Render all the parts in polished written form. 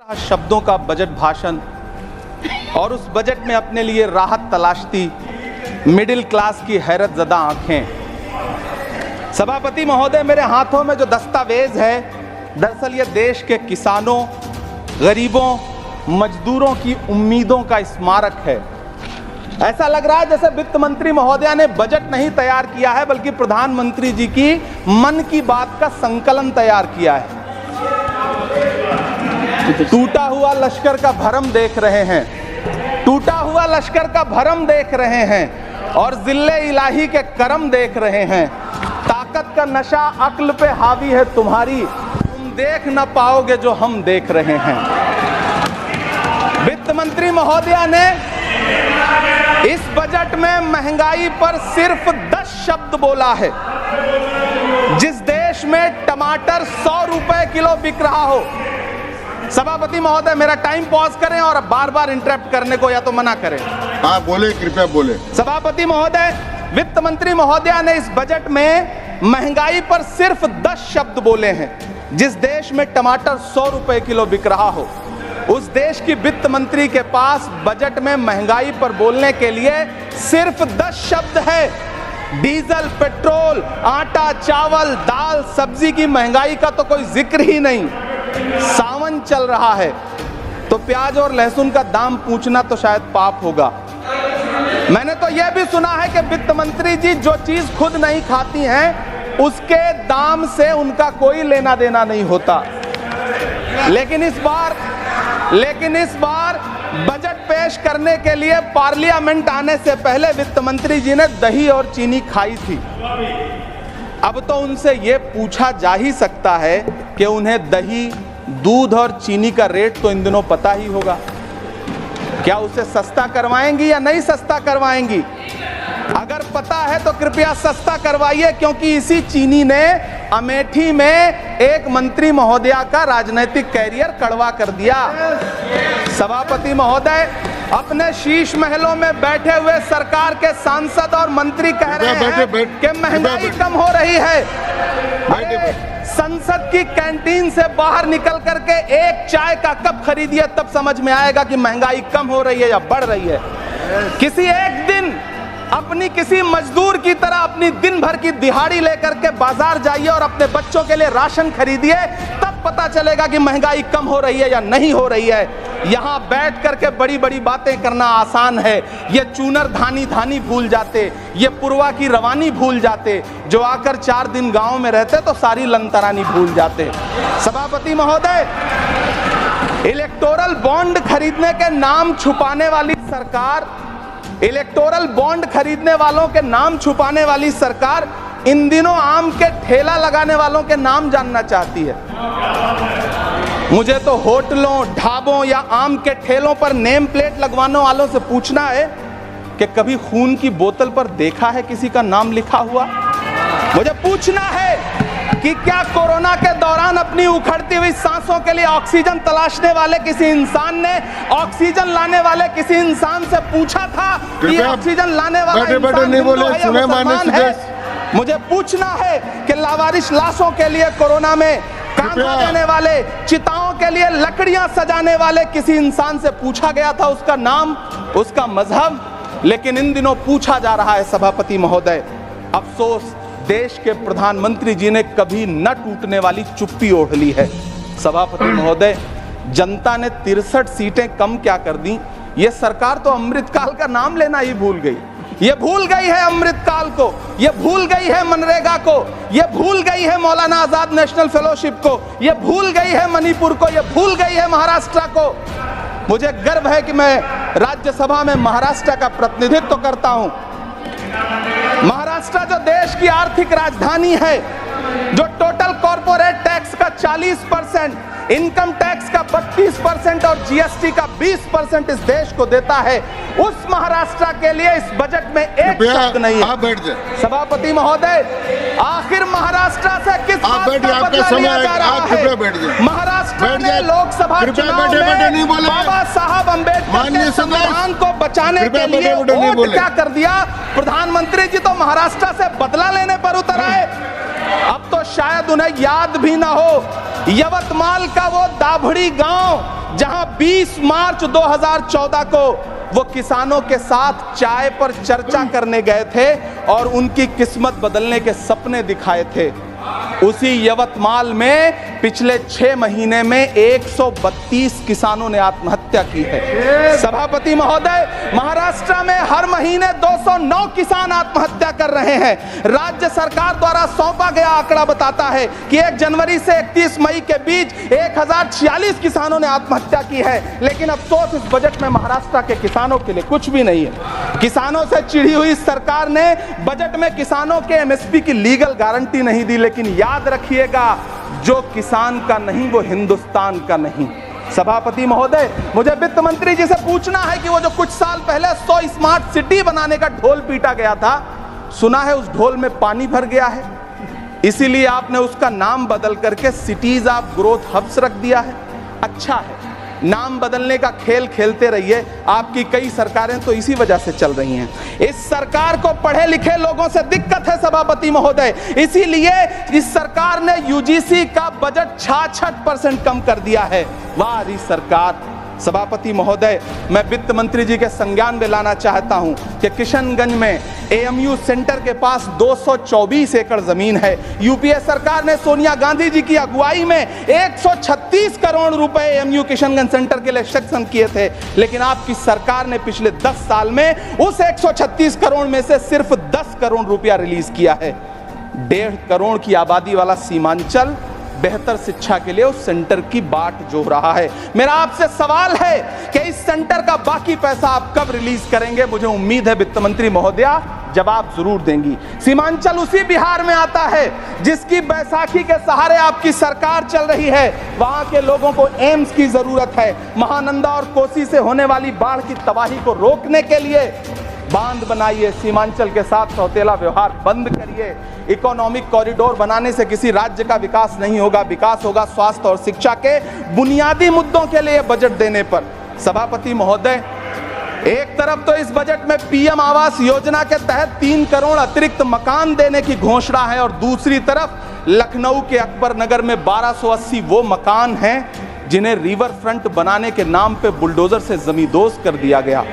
शब्दों का बजट भाषण और उस बजट में अपने लिए राहत तलाशती मिडिल क्लास की हैरत ज़दा आंखें। सभापति महोदय, मेरे हाथों में जो दस्तावेज है दरअसल ये देश के किसानों, गरीबों, मजदूरों की उम्मीदों का स्मारक है। ऐसा लग रहा है जैसे वित्त मंत्री महोदया ने बजट नहीं तैयार किया है बल्कि प्रधानमंत्री जी की मन की बात का संकलन तैयार किया है। टूटा हुआ लश्कर का भरम देख रहे हैं, टूटा हुआ लश्कर का भरम देख रहे हैं और जिल्ले इलाही के करम देख रहे हैं। ताकत का नशा अक्ल पे हावी है तुम्हारी, तुम देख न पाओगे जो हम देख रहे हैं। वित्त मंत्री महोदया ने इस बजट में महंगाई पर सिर्फ 10 शब्द बोला है। जिस देश में टमाटर 100 रुपए किलो बिक रहा हो। सभापति महोदय, मेरा टाइम पॉज करें और बार बार इंटरप्ट करने को या तो मना करें। हाँ बोले, कृपया बोले। सभापति महोदय, वित्त मंत्री महोदया ने इस बजट में महंगाई पर सिर्फ 10 शब्द बोले हैं। जिस देश में टमाटर 100 रुपए किलो बिक रहा हो, उस देश की वित्त मंत्री के पास बजट में महंगाई पर बोलने के लिए सिर्फ 10 शब्द है। डीजल, पेट्रोल, आटा, चावल, दाल, सब्जी की महंगाई का तो कोई जिक्र ही नहीं। सावन चल रहा है तो प्याज और लहसुन का दाम पूछना तो शायद पाप होगा। मैंने तो यह भी सुना है कि वित्त मंत्री जी जो चीज खुद नहीं खाती हैं उसके दाम से उनका कोई लेना देना नहीं होता। लेकिन इस बार बजट पेश करने के लिए पार्लियामेंट आने से पहले वित्त मंत्री जी ने दही और चीनी खाई थी। अब तो उनसे यह पूछा जा ही सकता है कि उन्हें दही, दूध और चीनी का रेट तो इन दिनों पता ही होगा। क्या उसे सस्ता करवाएंगी या नहीं सस्ता करवाएंगी? अगर पता है तो कृपया सस्ता करवाइए, क्योंकि इसी चीनी ने अमेठी में एक मंत्री महोदया का राजनीतिक कैरियर कड़वा कर दिया। सभापति महोदय, अपने शीश महलों में बैठे हुए सरकार के सांसद और मंत्री कह रहे हैं कि महंगाई कम हो रही है। संसद की कैंटीन से बाहर निकल करके एक चाय का कप खरीदिए, तब समझ में आएगा कि महंगाई कम हो रही है या बढ़ रही है। किसी एक दिन अपनी किसी मजदूर की तरह अपनी दिन भर की दिहाड़ी लेकर के बाजार जाइए और अपने बच्चों के लिए राशन खरीदिए, तब पता चलेगा कि महंगाई कम हो रही है या नहीं हो रही है। यहाँ बैठ करके बड़ी बड़ी बातें करना आसान है। ये चूनर धानी भूल जाते, ये पुरवा की रवानी भूल जाते, जो आकर 4 दिन गांव में रहते तो सारी लंतरानी भूल जाते। सभापति महोदय, इलेक्टोरल बॉन्ड खरीदने के नाम छुपाने वाली सरकार, इलेक्टोरल बॉन्ड खरीदने वालों के नाम छुपाने वाली सरकार इन दिनों आम के ठेला लगाने वालों के नाम जानना चाहती है। मुझे तो होटलों, ढाबों या आम के ठेलों पर नेम प्लेट लगवाने वालों से पूछना है कि कभी खून की बोतल पर देखा है किसी का नाम लिखा हुआ? मुझे पूछना है कि क्या कोरोना के दौरान अपनी उखड़ती हुई सांसों के लिए ऑक्सीजन तलाशने वाले किसी इंसान ने ऑक्सीजन लाने वाले किसी इंसान से पूछा था कि ऑक्सीजन लाने वाला इंसान हिंदू है या मुसलमान है? मुझे पूछना है कि लावारिश लाशों के लिए कोरोना में कांधा देने वाले, चिताओं के लिए लकड़ियां सजाने वाले किसी इंसान से पूछा गया था उसका नाम, उसका मजहब? लेकिन इन दिनों पूछा जा रहा है। सभापति महोदय, अफसोस देश के प्रधानमंत्री जी ने कभी न टूटने वाली चुप्पी ओढ़ ली है। सभापति महोदय, जनता ने 63 सीटें कम क्या कर दी? ये सरकार तो अमृतकाल का नाम लेना ही भूल गई। ये भूल गई है अमृतकाल को, ये भूल गई है मनरेगा को, ये भूल गई है मौलाना आजाद नेशनल फेलोशिप को, ये भूल गई है मणिपुर को, ये भूल गई है महाराष्ट्र को। मुझे गर्व है कि मैं राज्यसभा में महाराष्ट्र का प्रतिनिधित्व करता हूं। महाराष्ट्र जो देश की आर्थिक राजधानी है, जो टोटल कॉर्पोरेट टैक्स का 40%, इनकम टैक्स का 32% और जीएसटी का 20% इस देश को देता है, उस महाराष्ट्र के लिए इस बजट में एक शब्द नहीं है। आप बैठ जाए। सभापति महोदय, आखिर महाराष्ट्र से किस बात का बदला लिया जा रहा है? महाराष्ट्र में लोकसभा चुनाव में बाबा साहब अम्बेडकर के संविधान को बचाने के लिए वोट क्या कर दिया? प्रधानमंत्री जी तो महाराष्ट्र से बदला लेने पर उतर आए। अब तो शायद उन्हें याद भी ना हो यवतमाल का वो दाभड़ी गांव जहां 20 मार्च 2014 को वो किसानों के साथ चाय पर चर्चा करने गए थे और उनकी किस्मत बदलने के सपने दिखाए थे। उसी यवतमाल में पिछले 6 महीने में 132 किसानों ने आत्महत्या की है। सभापति महोदय, महाराष्ट्र में हर महीने 209 किसान आत्महत्या कर रहे हैं। राज्य सरकार द्वारा सौंपा गया आंकड़ा बताता है कि 1 जनवरी से 31 मई के बीच 1046 किसानों ने आत्महत्या की है। लेकिन अफसोस, इस बजट में महाराष्ट्र के किसानों के लिए कुछ भी नहीं है। किसानों से चिढ़ी हुई सरकार ने बजट में किसानों के एमएसपी की लीगल गारंटी नहीं दी। लेकिन याद रखिएगा, जो किसान का नहीं वो हिंदुस्तान का नहीं। सभापति महोदय, मुझे वित्त मंत्री जी से पूछना है कि वो जो कुछ साल पहले 100 स्मार्ट सिटी बनाने का ढोल पीटा गया था, सुना है उस ढोल में पानी भर गया है, इसीलिए आपने उसका नाम बदल करके सिटीज ऑफ ग्रोथ हब्स रख दिया है। अच्छा है, नाम बदलने का खेल खेलते रहिए। आपकी कई सरकारें तो इसी वजह से चल रही हैं। इस सरकार को पढ़े लिखे लोगों से दिक्कत है सभापति महोदय, इसीलिए इस सरकार ने यूजीसी का बजट 66% कम कर दिया है। वाह री सरकार। सभापति महोदय, मैं वित्त मंत्री जी के संज्ञान में लाना चाहता हूं कि किशनगंज में एएमयू सेंटर के पास 224 एकड़ जमीन है। यूपीए सरकार ने सोनिया गांधी जी की अगुवाई में 136 करोड़ रुपए एएमयू किशनगंज सेंटर के लिए सेक्शन किए थे। लेकिन आपकी सरकार ने पिछले 10 साल में उस 136 करोड़ में से सिर्फ 10 करोड़ रुपया रिलीज किया है। 1.5 करोड़ की आबादी वाला सीमांचल बेहतर शिक्षा के लिए उस सेंटर की बाट जोह रहा है। मेरा आपसे सवाल है कि इस सेंटर का बाकी पैसा आप कब रिलीज करेंगे? मुझे उम्मीद है वित्त मंत्री महोदया जवाब जरूर देंगी। सीमांचल उसी बिहार में आता है जिसकी बैसाखी के सहारे आपकी सरकार चल रही है। वहां के लोगों को एम्स की जरूरत है। महानंदा और कोसी से होने वाली बाढ़ की तबाही को रोकने के लिए बांध बनाइए, सीमांचल के साथ सौतेला व्यवहार बंद करिए। इकोनॉमिक कॉरिडोर बनाने से किसी राज्य का विकास नहीं होगा, विकास होगा स्वास्थ्य और शिक्षा के बुनियादी मुद्दों के लिए बजट देने पर। सभापति महोदय, एक तरफ तो इस बजट में पीएम आवास योजना के तहत 3 करोड़ अतिरिक्त मकान देने की घोषणा है और दूसरी तरफ लखनऊ के अकबर नगर में 1280 वो मकान हैं जिन्हें रिवर फ्रंट बनाने के नाम पे बुलडोजर से जमींदोज कर दिया गया।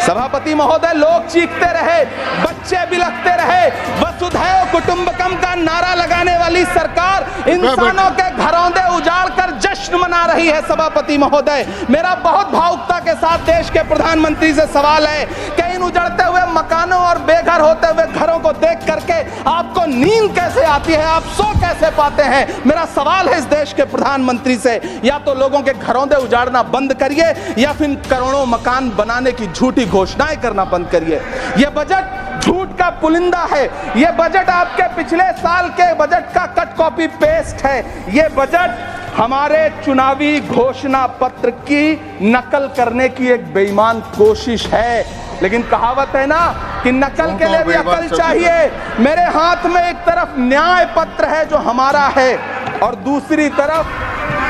सभापति महोदय, लोग चीखते रहे, बच्चे बिलखते रहे, वसुधैव कुटुंबकम का नारा लगाने वाली सरकार इंसानों के घरौंदे उजाड़ कर जश्न मना रही है। सभापति महोदय, मेरा बहुत भावुकता के साथ देश के प्रधानमंत्री से सवाल है कि इन उजड़ते हुए मकानों और बेघर होते हुए घरों को देख करके आपको नींद कैसे आती है, आप सो कैसे पाते हैं? मेरा सवाल है इस देश के प्रधानमंत्री से, या तो लोगों के घरौंदे उजाड़ना बंद करिए या फिर करोड़ों मकान बनाने की झूठी घोषणाएं करना बंद करिए। यह बजट झूठ का पुलिंदा है। यह बजट आपके पिछले साल के बजट का कट कॉपी पेस्ट है। यह बजट हमारे चुनावी घोषणा पत्र की नकल करने की एक बेईमान कोशिश है। लेकिन कहावत है ना कि नकल के लिए भी अकल चाहिए। मेरे हाथ में एक तरफ न्याय पत्र है जो हमारा है और दूसरी तरफ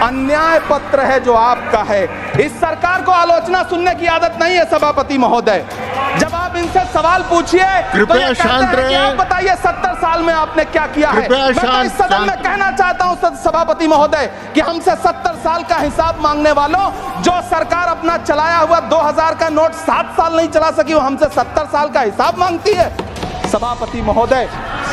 अन्याय पत्र है जो आपका है। इस सरकार को आलोचना सुनने की आदत नहीं है सभापति महोदय। जब आप इनसे सवाल पूछिए तो ये कहते हैं कि आप बताइए 70 साल में आपने क्या किया है। मैं तो इस सदन में कहना चाहता हूं सभापति महोदय कि हमसे 70 साल का हिसाब मांगने वालों, जो सरकार अपना चलाया हुआ 2000 का नोट 7 साल नहीं चला सकी, वो हमसे 70 साल का हिसाब मांगती है। सभापति महोदय,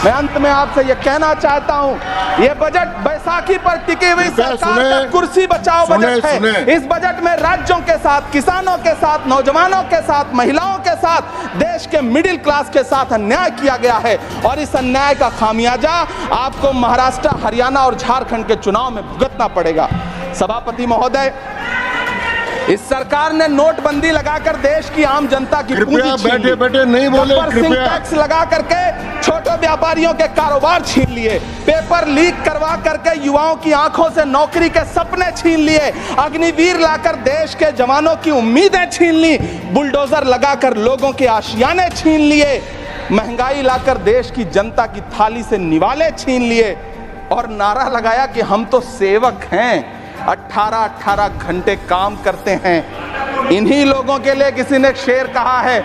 मैं अंत में आपसे यह कहना चाहता हूं, यह बजट बैसाखी पर टिकी हुई सरकार का कुर्सी बचाओ बजट है। इस बजट में राज्यों के साथ, किसानों के साथ, नौजवानों के साथ, महिलाओं के साथ, देश के मिडिल क्लास के साथ अन्याय किया गया है और इस अन्याय का खामियाजा आपको महाराष्ट्र, हरियाणा और झारखंड के चुनाव में भुगतना पड़ेगा। सभापति महोदय, इस सरकार ने नोटबंदी लगाकर देश की आम जनता की पूंजी बैठे बैठे नहीं बोले, टैक्स लगा करके छोटे व्यापारियों के कारोबार छीन लिए, पेपर लीक करवा करके युवाओं की आंखों से नौकरी के सपने छीन लिए, अग्निवीर लाकर देश के जवानों की उम्मीदें छीन ली, बुलडोजर लगाकर लोगों के आशियाने छीन लिए, महंगाई लाकर देश की जनता की थाली से निवाले छीन लिए और नारा लगाया कि हम तो सेवक हैं, 18-18 घंटे काम करते हैं। इन्हीं लोगों के लिए किसी ने शेर कहा है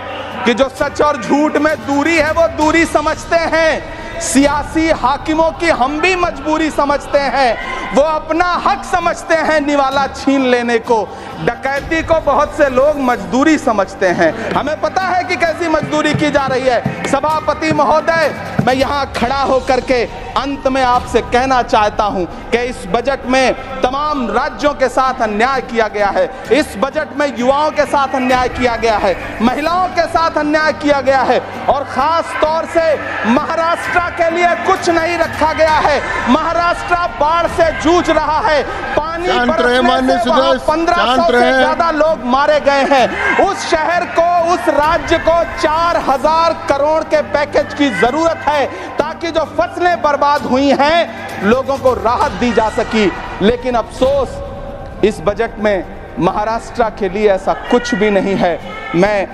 कि जो सच और झूठ में दूरी है वो दूरी समझते हैं। सियासी हाकिमों की हम भी मजबूरी समझते हैं। वो अपना हक समझते हैं निवाला छीन लेने को। डकैती को बहुत से लोग मजदूरी समझते हैं। हमें पता है कि कैसी मजदूरी की जा रही है। सभापति महोदय, मैं यहाँ खड़ा होकर के अंत में आपसे कहना चाहता हूँ कि इस बजट में तमाम राज्यों के साथ अन्याय किया गया है। इस बजट में युवाओं के साथ अन्याय किया गया है, महिलाओं के साथ अन्याय किया गया है, और खास तौर से महाराष्ट्र के लिए कुछ नहीं रखा गया है। महाराष्ट्र बाढ़ से जूझ रहा है, पानी बरसने से वहां 1500 से ज्यादा लोग मारे गए हैं। उस शहर को, उस राज्य को 4000 करोड़ के पैकेज की जरूरत है ताकि जो फसलें बर्बाद हुई हैं लोगों को राहत दी जा सकी। लेकिन अफसोस इस बजट में महाराष्ट्र के लिए ऐसा कुछ भी नहीं है। मैं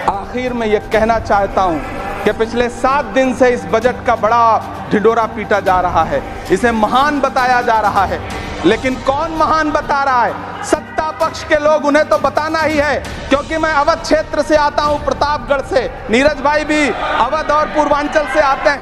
आखिर में यह कहना चाहता हूं कि पिछले 7 दिन से इस बजट का बड़ा ढिंढोरा पीटा जा रहा है, इसे महान बताया जा रहा है। लेकिन कौन महान बता रहा है? सत्ता पक्ष के लोग, उन्हें तो बताना ही है, क्योंकि मैं अवध क्षेत्र से आता हूं, प्रतापगढ़ से। नीरज भाई भी अवध और पूर्वांचल से आते हैं।